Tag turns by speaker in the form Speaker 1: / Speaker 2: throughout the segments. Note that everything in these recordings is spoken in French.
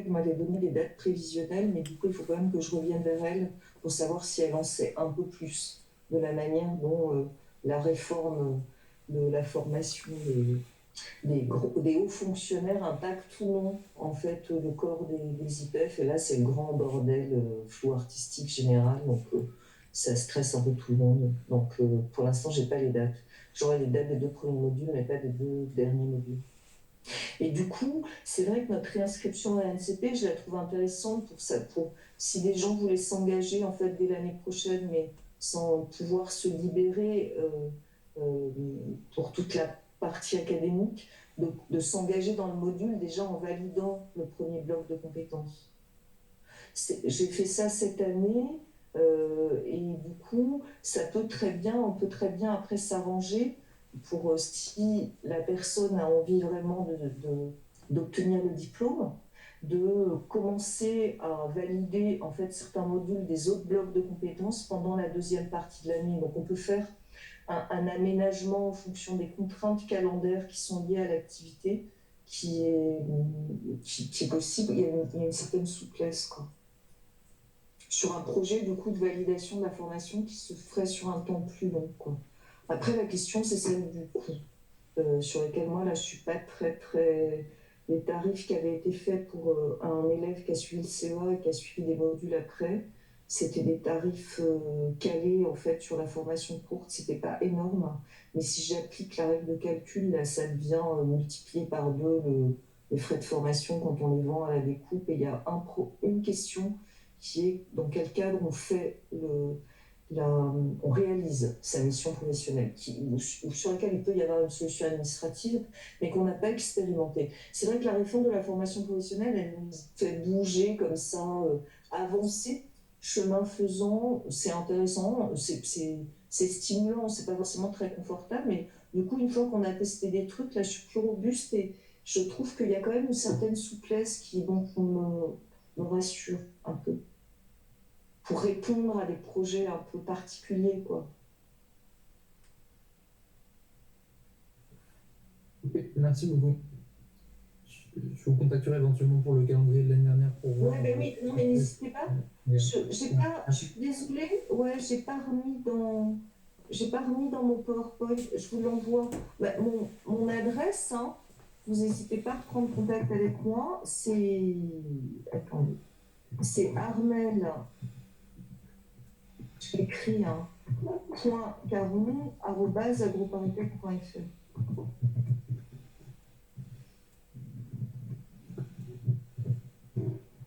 Speaker 1: collègue m'avait donné des dates prévisionnelles, mais du coup, il faut quand même que je revienne vers elle pour savoir si elle en sait un peu plus de la manière dont la réforme de la formation des hauts fonctionnaires impacte ou non, en fait, le corps des IPF. Et là, c'est le grand bordel, flou artistique général, donc ça stresse un peu tout le monde. Donc, pour l'instant, j'ai pas les dates. J'aurai les dates des 2 premiers modules, mais pas des 2 derniers modules. Et du coup, c'est vrai que notre réinscription à l'ANCP, je la trouve intéressante pour ça, pour si des gens voulaient s'engager en fait dès l'année prochaine, mais sans pouvoir se libérer euh, pour toute la partie académique, de s'engager dans le module déjà en validant le premier bloc de compétences. J'ai fait ça cette année. Et du coup, on peut très bien après s'arranger pour si la personne a envie vraiment d'obtenir le diplôme, de commencer à valider en fait certains modules des autres blocs de compétences pendant la deuxième partie de l'année. Donc on peut faire un aménagement en fonction des contraintes calendaires qui sont liées à l'activité qui est, qui est possible. Il y a une certaine souplesse, quoi, sur un projet du coup de validation de la formation qui se ferait sur un temps plus long, quoi. Après, la question, c'est celle du coût, sur lequel moi, là, je suis pas très... Les tarifs qui avaient été faits pour un élève qui a suivi le CEA et qui a suivi des modules après, c'était des tarifs calés, en fait, sur la formation courte. C'était pas énorme, mais si j'applique la règle de calcul, là, ça devient multiplié par 2 les frais de formation quand on les vend à la découpe. Et il y a une question qui est dans quel cadre on fait on réalise sa mission professionnelle, sur laquelle il peut y avoir une solution administrative, mais qu'on n'a pas expérimentée. C'est vrai que la réforme de la formation professionnelle, elle nous fait bouger comme ça, avancer, chemin faisant, c'est intéressant, c'est stimulant, c'est pas forcément très confortable, mais du coup, une fois qu'on a testé des trucs, là, je suis plus robuste et je trouve qu'il y a quand même une certaine souplesse qui donc me rassure un peu pour répondre à des projets un peu particuliers, quoi.
Speaker 2: Ok, merci beaucoup. Je vous contacterai éventuellement pour le calendrier de l'année dernière pour voir.
Speaker 1: Ouais, ben oui, non, mais n'hésitez pas.
Speaker 2: Mais,
Speaker 1: Je suis désolée, ouais, j'ai pas remis dans mon PowerPoint, je vous l'envoie. Bah, mon adresse, hein, vous n'hésitez pas à prendre contact avec moi, attendez, c'est Armel, je l'écris, hein, .caron@agroparistech.fr.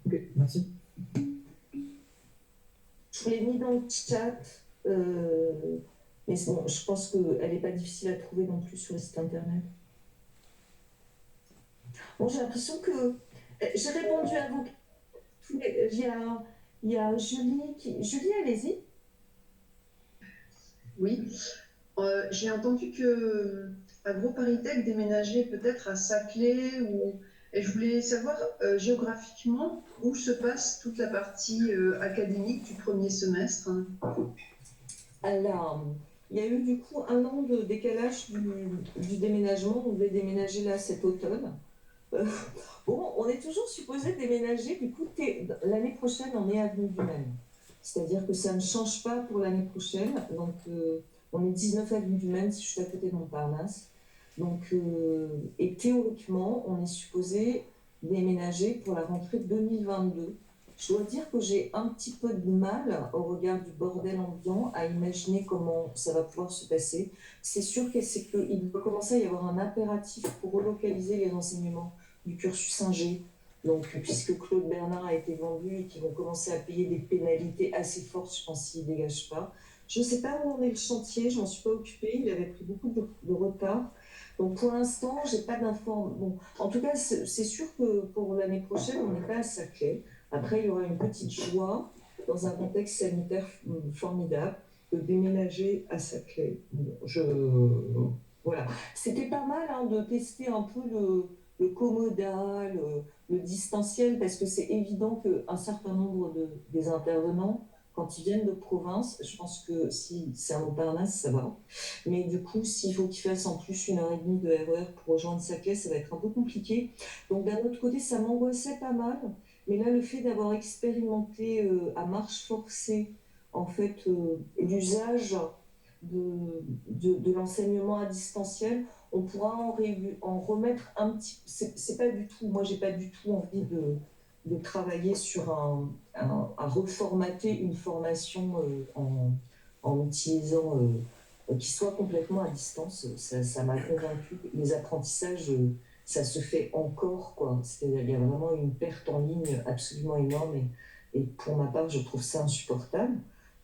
Speaker 2: ok, merci.
Speaker 1: Je l'ai mis dans le chat, mais bon, je pense qu'elle n'est pas difficile à trouver non plus sur le site internet. Bon, j'ai l'impression que j'ai répondu à vos questions. Il y a Julie qui... Julie, allez-y.
Speaker 3: Oui, j'ai entendu que AgroParisTech déménageait peut-être à Saclay et je voulais savoir géographiquement où se passe toute la partie académique du premier semestre.
Speaker 1: Alors, il y a eu du coup 1 an de décalage du déménagement. On devait déménager là cet automne. Euh, bon, on est toujours supposé déménager. Du coup, l'année prochaine, on est avenue du Maine. C'est-à-dire que ça ne change pas pour l'année prochaine. Donc, on est 19 avenue du Maine si je suis à côté de Montparnasse. Donc, et théoriquement, on est supposé déménager pour la rentrée 2022. Je dois dire que j'ai un petit peu de mal, au regard du bordel ambiant, à imaginer comment ça va pouvoir se passer. C'est sûr qu'il doit commencer à y avoir un impératif pour relocaliser les enseignements du cursus Ingé. Donc, puisque Claude Bernard a été vendu et qu'ils vont commencer à payer des pénalités assez fortes, je pense, s'ils ne dégagent pas. Je ne sais pas où en est le chantier, je ne m'en suis pas occupée, il avait pris beaucoup de retard. Donc, pour l'instant, je n'ai pas d'informations. Bon, en tout cas, c'est sûr que pour l'année prochaine, on n'est pas à Saclay. Après, il y aura une petite joie, dans un contexte sanitaire formidable, de déménager à Saclay. Bon, voilà. C'était pas mal, hein, de tester un peu le commodal, le distanciel, parce que c'est évident qu'un certain nombre des intervenants Quand ils viennent de province, je pense que si c'est à Montparnasse, ça va. Mais du coup, s'il faut qu'ils fassent en plus 1 heure et demie de RER pour rejoindre Saclay, ça va être un peu compliqué. Donc d'un autre côté, ça m'angoissait pas mal. Mais là, le fait d'avoir expérimenté à marche forcée, en fait, l'usage de l'enseignement à distanciel, on pourra en remettre un petit. C'est pas du tout. Moi, j'ai pas du tout envie de travailler sur à reformater une formation en utilisant qui soit complètement à distance. Ça m'a convaincu. Les apprentissages, ça se fait encore, quoi. Il y a vraiment une perte en ligne absolument énorme et pour ma part, je trouve ça insupportable.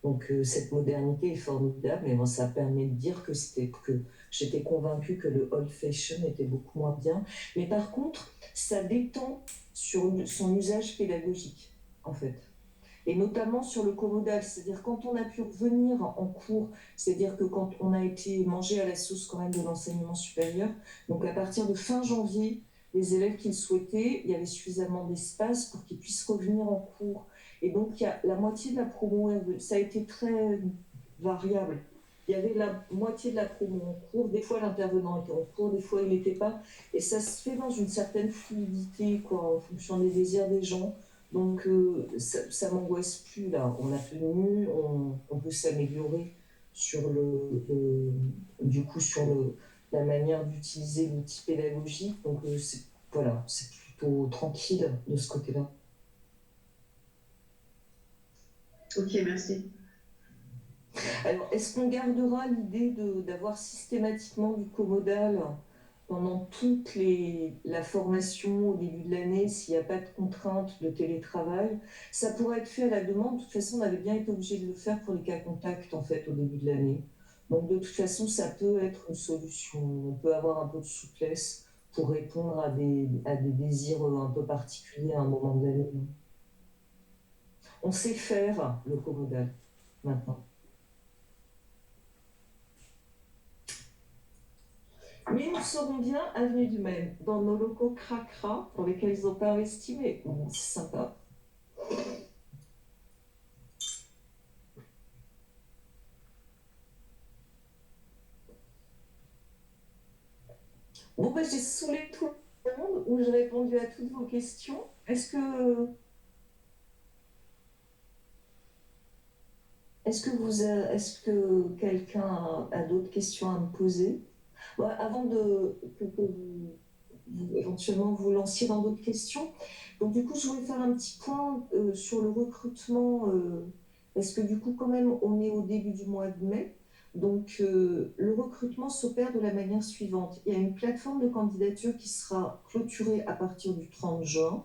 Speaker 1: Donc cette modernité est formidable, mais bon, ça permet de dire que j'étais convaincue que le old fashion était beaucoup moins bien. Mais par contre, ça détend sur son usage pédagogique, en fait. Et notamment sur le comodal, c'est-à-dire quand on a pu revenir en cours, c'est-à-dire que quand on a été mangé à la sauce quand même de l'enseignement supérieur, donc à partir de fin janvier, les élèves qui le souhaitaient, il y avait suffisamment d'espace pour qu'ils puissent revenir en cours. Et donc il y a la moitié de la promo, ça a été très variable. Il y avait la moitié de la promo en cours, des fois l'intervenant était en cours, des fois il n'était pas. Et ça se fait dans une certaine fluidité, quoi, en fonction des désirs des gens. Donc ça m'angoisse plus là. On a tenu, on peut s'améliorer sur du coup sur la manière d'utiliser l'outil pédagogique. Donc voilà, c'est plutôt tranquille de ce côté-là.
Speaker 3: Ok, merci.
Speaker 1: Alors, est-ce qu'on gardera l'idée d'avoir systématiquement du comodal pendant la formation au début de l'année, s'il n'y a pas de contrainte de télétravail? Ça pourrait être fait à la demande. De toute façon, on avait bien été obligé de le faire pour les cas contacts, en fait, au début de l'année. Donc, de toute façon, ça peut être une solution. On peut avoir un peu de souplesse pour répondre à des désirs un peu particuliers à un moment de l'année. On sait faire le comodal maintenant. Mais nous serons bien avenue du Maine, dans nos locaux cracra, pour lesquels ils n'ont pas investi, mais bon, c'est sympa. Bon, bah, j'ai saoulé tout le monde, où j'ai répondu à toutes vos questions. Est-ce que quelqu'un a d'autres questions à me poser? Bon, avant que vous éventuellement vous lanciez dans d'autres questions. Donc du coup, je voulais faire un petit point sur le recrutement, parce que du coup, quand même, on est au début du mois de mai. Donc le recrutement s'opère de la manière suivante. Il y a une plateforme de candidature qui sera clôturée à partir du 30 juin.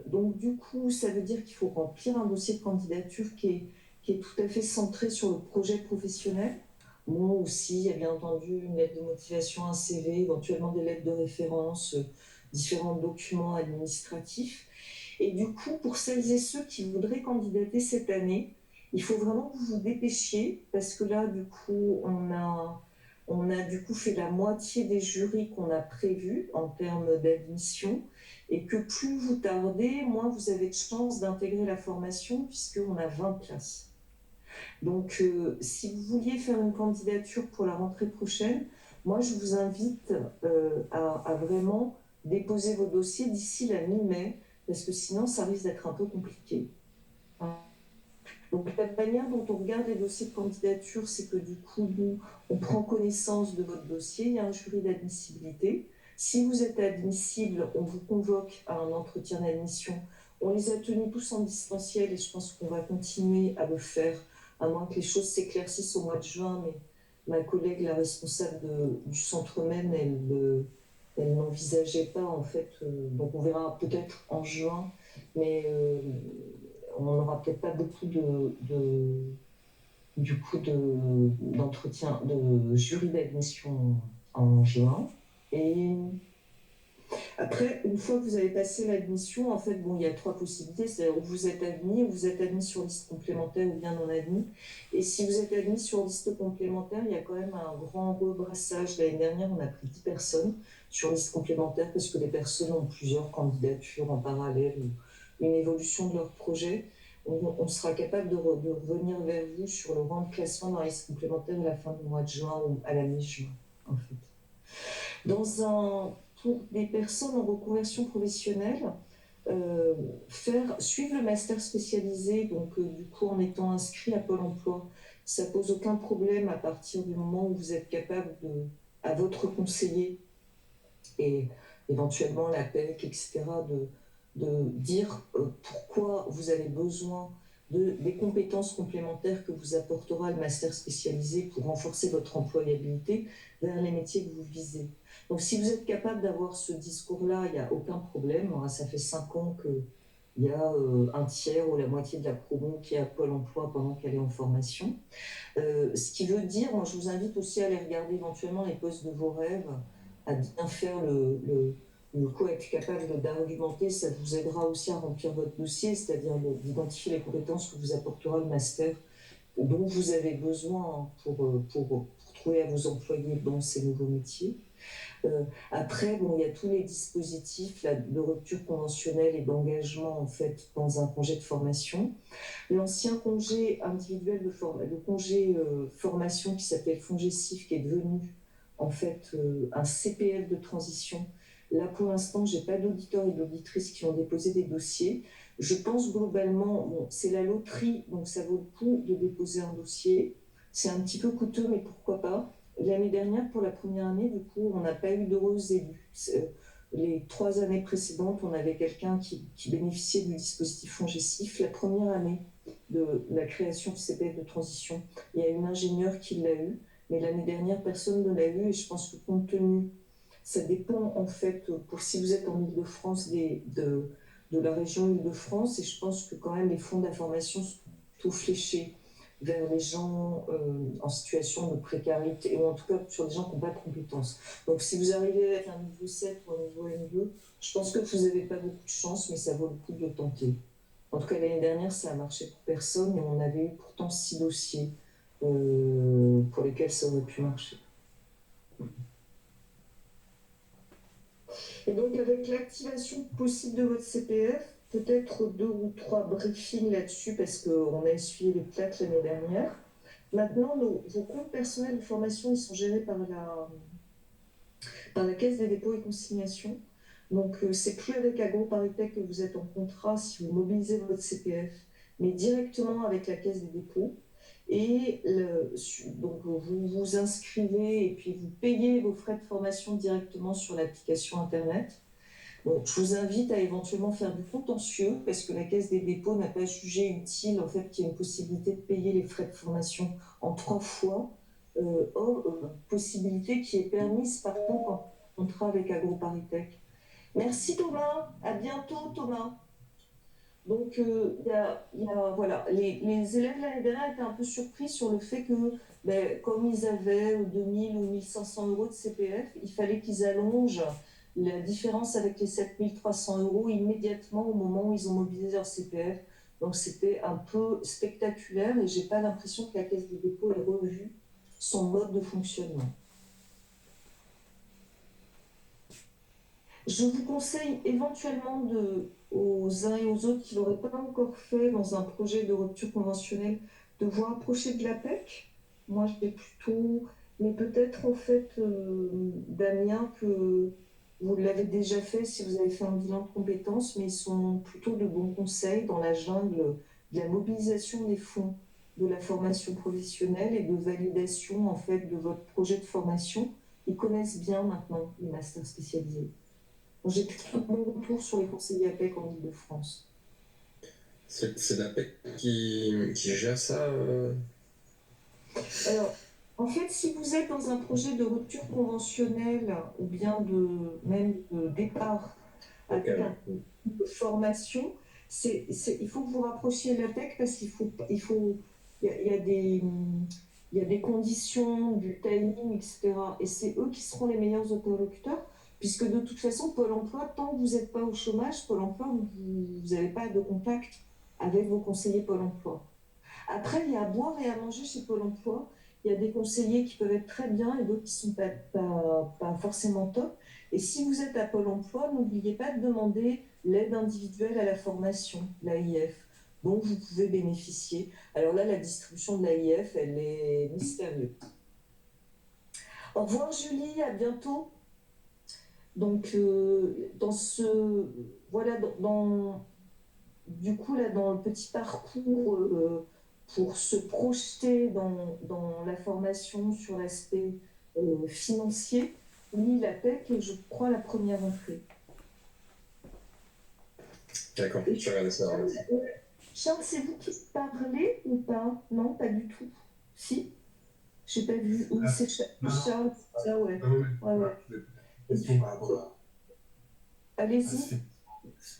Speaker 1: Donc du coup, ça veut dire qu'il faut remplir un dossier de candidature qui est tout à fait centré sur le projet professionnel. Moi aussi, il y a bien entendu une lettre de motivation, un CV, éventuellement des lettres de référence, différents documents administratifs. Et du coup, pour celles et ceux qui voudraient candidater cette année, il faut vraiment que vous vous dépêchiez parce que là, du coup, on a du coup fait la moitié des jurys qu'on a prévus en termes d'admission et que plus vous tardez, moins vous avez de chances d'intégrer la formation puisqu'on a 20 places. Donc, si vous vouliez faire une candidature pour la rentrée prochaine, moi, je vous invite à vraiment déposer vos dossiers d'ici la mi-mai, parce que sinon, ça risque d'être un peu compliqué. Donc, la manière dont on regarde les dossiers de candidature, c'est que du coup, nous, on prend connaissance de votre dossier, il y a un jury d'admissibilité. Si vous êtes admissible, on vous convoque à un entretien d'admission. On les a tenus tous en distanciel et je pense qu'on va continuer à le faire, à moins que les choses s'éclaircissent au mois de juin. Mais ma collègue, la responsable du centre même, elle n'envisageait pas en fait. Donc on verra peut-être en juin, mais on n'aura peut-être pas beaucoup d'entretien, de jury d'admission en juin. Et après, une fois que vous avez passé l'admission, en fait, bon, il y a 3 possibilités, c'est-à-dire où vous êtes admis, ou vous êtes admis sur liste complémentaire ou bien non admis. Et si vous êtes admis sur liste complémentaire, il y a quand même un grand rebrassage. L'année dernière, on a pris 10 personnes sur liste complémentaire parce que les personnes ont plusieurs candidatures en parallèle ou une évolution de leur projet. on sera capable de revenir vers vous sur le rang de classement dans la liste complémentaire à la fin du mois de juin ou à la mi-juin, en fait. Pour des personnes en reconversion professionnelle, suivre le master spécialisé, donc du coup en étant inscrit à Pôle emploi, ça pose aucun problème à partir du moment où vous êtes capable à votre conseiller et éventuellement la PEC, etc., de dire pourquoi vous avez besoin des compétences complémentaires que vous apportera le master spécialisé pour renforcer votre employabilité vers les métiers que vous visez. Donc si vous êtes capable d'avoir ce discours-là, il n'y a aucun problème. Ça fait 5 ans qu'il y a un tiers ou la moitié de la promo qui est à Pôle emploi pendant qu'elle est en formation. Ce qui veut dire, moi je vous invite aussi à aller regarder éventuellement les postes de vos rêves, à bien faire le coup, être capable d'argumenter, ça vous aidera aussi à remplir votre dossier, c'est-à-dire d'identifier les compétences que vous apportera le master dont vous avez besoin pour trouver à vous employer dans ces nouveaux métiers. Après, il y a tous les dispositifs là, de rupture conventionnelle et d'engagement en fait dans un congé de formation. L'ancien congé individuel le congé formation qui s'appelle FONGECIF, qui est devenu en fait un CPF de transition. Là, pour l'instant, j'ai pas d'auditeurs et d'auditrices qui ont déposé des dossiers. Je pense globalement, c'est la loterie, donc ça vaut le coup de déposer un dossier. C'est un petit peu coûteux, mais pourquoi pas. L'année dernière, pour la première année, du coup, on n'a pas eu d'heureux élus. Les 3 années précédentes, on avait quelqu'un qui bénéficiait du dispositif FONGECIF. La première année de la création du CPF de transition, il y a une ingénieure qui l'a eu, mais l'année dernière, personne ne l'a eu, et je pense que compte tenu, ça dépend en fait, pour si vous êtes en Île-de-France, de la région Île-de-France, et je pense que quand même les fonds d'information sont plutôt fléchés vers les gens en situation de précarité, ou en tout cas sur des gens qui n'ont pas de compétences. Donc si vous arrivez avec un niveau 7 ou un niveau N2, je pense que vous n'avez pas beaucoup de chance, mais ça vaut le coup de le tenter. En tout cas, l'année dernière, ça a marché pour personne, et on avait eu pourtant 6 dossiers pour lesquels ça aurait pu marcher. Et donc, avec l'activation possible de votre CPF, peut-être 2 ou 3 briefings là-dessus, parce qu'on a essuyé les plaques l'année dernière. Maintenant, vos comptes personnels de formation, ils sont gérés par la Caisse des dépôts et consignations. Donc, c'est plus avec AgroParisTech que vous êtes en contrat si vous mobilisez votre CPF, mais directement avec la Caisse des dépôts. Et donc, vous vous inscrivez et puis vous payez vos frais de formation directement sur l'application Internet. Bon, je vous invite à éventuellement faire du contentieux parce que la Caisse des dépôts n'a pas jugé utile en fait qu'il y ait une possibilité de payer les frais de formation en 3 fois, possibilité qui est permise par contre en contrat avec AgroParisTech. Merci Thomas, à bientôt Thomas. Donc voilà, les élèves l'année dernière étaient un peu surpris sur le fait que comme ils avaient 2000 ou 1500 euros de CPF, il fallait qu'ils allongent la différence avec les 7300 euros immédiatement au moment où ils ont mobilisé leur CPF. Donc c'était un peu spectaculaire et j'ai pas l'impression que la Caisse des dépôts ait revu son mode de fonctionnement. Je vous conseille éventuellement aux uns et aux autres qui ne l'auraient pas encore fait dans un projet de rupture conventionnelle de vous rapprocher de l'APEC. Moi, je vais plutôt... Mais peut-être en fait, Damien, que vous l'avez déjà fait si vous avez fait un bilan de compétences, mais ils sont plutôt de bons conseils dans la jungle de la mobilisation des fonds de la formation professionnelle et de validation en fait de votre projet de formation. Ils connaissent bien maintenant les masters spécialisés. J'ai plutôt de bons retours sur les conseillers APEC en Ile-de-France.
Speaker 4: C'est l'APEC qui gère ça
Speaker 1: Alors, en fait, si vous êtes dans un projet de rupture conventionnelle ou bien même de départ avec une formation, il faut que vous rapprochiez de l'APEC parce il y a des conditions, du timing, etc. Et c'est eux qui seront les meilleurs interlocuteurs, puisque de toute façon, Pôle emploi, tant que vous n'êtes pas au chômage, Pôle emploi, vous n'avez pas de contact avec vos conseillers Pôle emploi. Après, il y a à boire et à manger chez Pôle emploi. Il y a des conseillers qui peuvent être très bien et d'autres qui ne sont pas forcément top. Et si vous êtes à Pôle emploi, n'oubliez pas de demander l'aide individuelle à la formation, l'AIF. dont vous pouvez bénéficier. Alors là, la distribution de l'AIF, elle est mystérieuse. Au revoir Julie, à bientôt. Donc, voilà, du coup, là, dans le petit parcours pour se projeter dans la formation sur l'aspect financier, oui, la PEC est, je crois, la première entrée.
Speaker 4: D'accord, je vais regarder ça.
Speaker 1: Charles, c'est vous qui parlez ou pas? Non, pas du tout. Si? J'ai pas vu. Oui, c'est Charles, ça, ouais. Ouais.
Speaker 5: Question par rapport à
Speaker 1: Allez-y.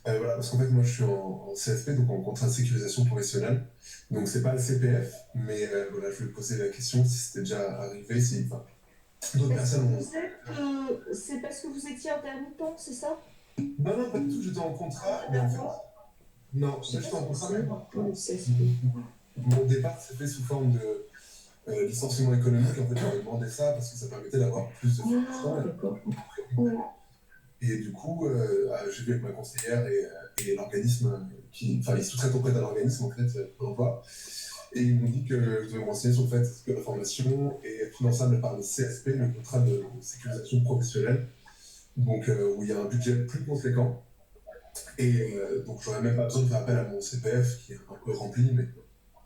Speaker 5: voilà, parce qu'en fait, moi, je suis en CSP, donc en contrat de sécurisation professionnelle. Donc, c'est pas le CPF, mais voilà, je voulais poser la question si c'était déjà arrivé, si d'autres personnes ont.
Speaker 1: C'est parce que vous étiez intermittent, c'est ça?
Speaker 5: Non, pas du tout, j'étais en contrat, mais en fait. Non, j'étais en contrat. Mon départ s'est fait sous forme de licenciement économique. En fait, j'avais demandé ça parce que ça permettait d'avoir plus de financement. Et du coup, j'ai vu avec ma conseillère et l'organisme ils sous-traitent auprès d'un organisme, en fait, d'emploi. Et ils m'ont dit que je devais me renseigner sur le fait que la formation est finançable par le CSP, le contrat de sécurisation professionnelle, donc où il y a un budget plus conséquent. Et donc, j'aurais même pas besoin de faire appel à mon CPF, qui est un peu rempli, mais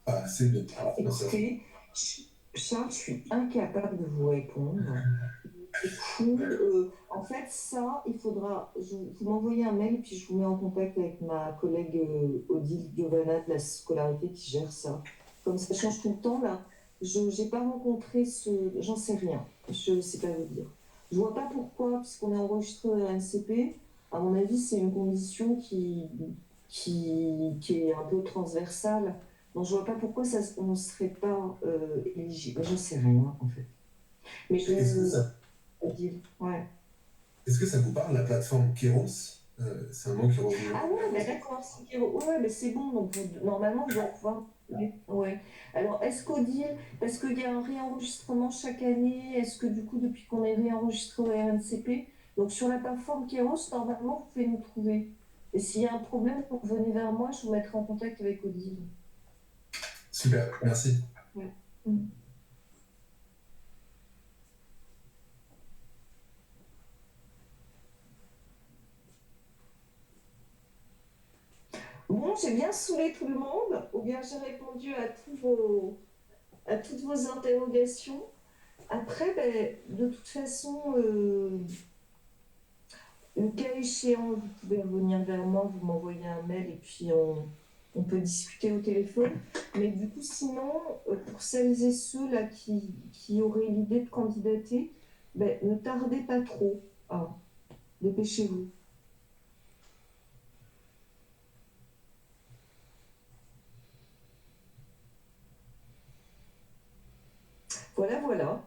Speaker 5: pas assez bien.
Speaker 1: Écoutez, Charles, je suis incapable de vous répondre. En fait, ça, il faudra. Vous m'envoyez un mail, puis je vous mets en contact avec ma collègue Odile Giovanna de la scolarité qui gère ça. Comme ça change tout le temps, là. Je n'ai pas rencontré j'en sais rien. Je ne sais pas vous dire. Je vois pas pourquoi, puisqu'on est enregistré au RNCP. À mon avis, c'est une condition qui est un peu transversale. Donc, je vois pas pourquoi on ne serait pas éligible. Je ne sais rien, en fait. Mais ouais.
Speaker 5: Est-ce que ça vous parle, la plateforme Kéros? C'est un nom qui revient.
Speaker 1: Ah ouais, bah d'accord, ouais, mais c'est bon, donc normalement, je dois pouvoir. Ouais. Alors, est-ce qu'Odile, parce qu'il y a un réenregistrement chaque année, est-ce que du coup, depuis qu'on est réenregistré au RNCP, donc sur la plateforme Kéros, normalement, vous pouvez nous trouver. Et s'il y a un problème, vous venez vers moi, je vous mettrai en contact avec Odile.
Speaker 5: Super, merci.
Speaker 1: Ouais. Bon, j'ai bien saoulé tout le monde, ou bien j'ai répondu à toutes vos interrogations. Après, de toute façon, le cas échéant, vous pouvez revenir vers moi, vous m'envoyez un mail et puis on peut discuter au téléphone. Mais du coup, sinon, pour celles et ceux là qui auraient l'idée de candidater, ne tardez pas trop. Dépêchez-vous. Voilà.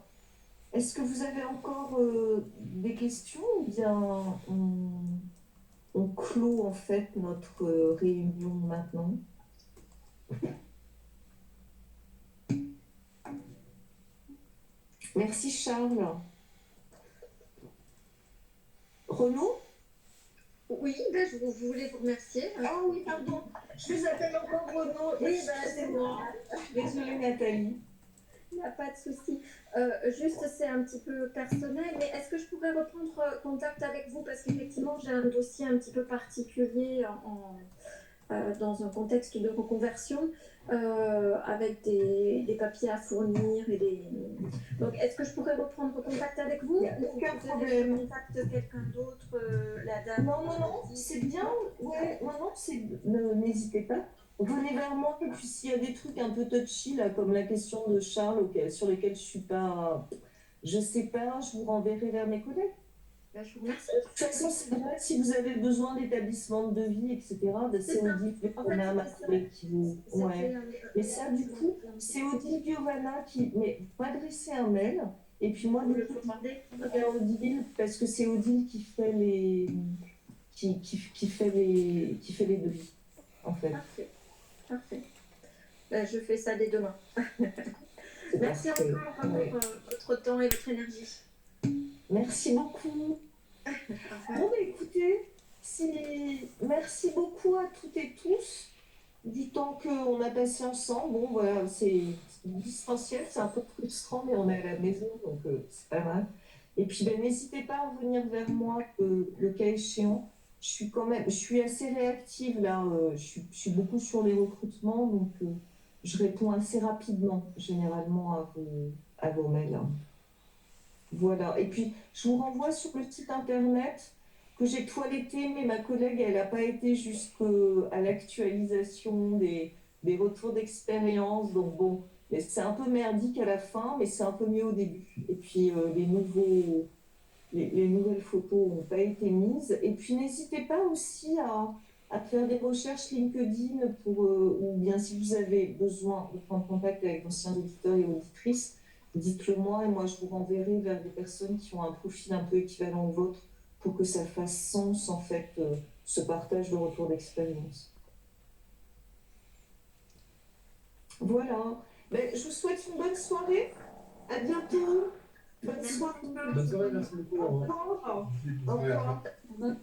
Speaker 1: Est-ce que vous avez encore des questions ou bien on clôt en fait notre réunion maintenant? Merci Charles. Renaud?
Speaker 6: Oui, je voulais vous remercier.
Speaker 1: Ah oui, pardon. Je vous appelle encore Renaud.
Speaker 6: Oui, c'est moi.
Speaker 1: Désolée Nathalie.
Speaker 6: Il n'y a pas de souci. Juste, c'est un petit peu personnel, mais est-ce que je pourrais reprendre contact avec vous? Parce qu'effectivement, j'ai un dossier un petit peu particulier dans un contexte de reconversion, avec des papiers à fournir. Donc, est-ce que je pourrais reprendre contact avec vous?
Speaker 1: Aucun problème.
Speaker 6: Je contacte quelqu'un d'autre, la dame?
Speaker 1: Non, c'est bien. Ouais, n'hésitez pas. Venez vers moi, et puis s'il y a des trucs un peu touchy, là, comme la question de Charles, sur lesquels je sais pas, je vous renverrai vers mes collègues.
Speaker 6: Je vous remercie.
Speaker 1: De toute façon, c'est vrai, si vous avez besoin d'établissements de vie, etc., c'est Odile Giovanna, ma collègue qui vous... Ouais. Mais ça, du coup, c'est Odile Giovanna qui... Mais vous m'adressez un mail, et puis moi, je vais vous demander à Odile, parce que c'est Odile qui fait les... qui fait les devis, en fait.
Speaker 6: Parfait. Je fais ça dès demain. Merci encore pour votre temps et votre énergie.
Speaker 1: Merci beaucoup. Bon, écoutez, merci beaucoup à toutes et tous. Du temps temps qu'on a passé ensemble. Bon, voilà, c'est distanciel, c'est un peu frustrant, mais on est à la maison, donc c'est pas mal. Et puis, ben, n'hésitez pas à revenir vers moi le cas échéant. Je suis assez réactive là, je suis beaucoup sur les recrutements, donc je réponds assez rapidement, généralement, à vos mails, hein. Voilà. Et puis, je vous renvoie sur le site internet que j'ai toiletté, mais ma collègue, elle n'a pas été jusqu'à l'actualisation des retours d'expérience. Donc, bon, mais c'est un peu merdique à la fin, mais c'est un peu mieux au début. Et puis, les nouvelles photos n'ont pas été mises. Et puis, n'hésitez pas aussi à faire des recherches LinkedIn ou bien si vous avez besoin de prendre contact avec d'anciens auditeurs et auditrices, dites-le moi et moi je vous renverrai vers des personnes qui ont un profil un peu équivalent au vôtre pour que ça fasse sens en fait ce partage de retour d'expérience. Voilà. Ben, je vous souhaite une bonne soirée. À bientôt. Bonne soirée.
Speaker 2: Bonne soirée, merci beaucoup. Au revoir.
Speaker 1: Au revoir. Au revoir.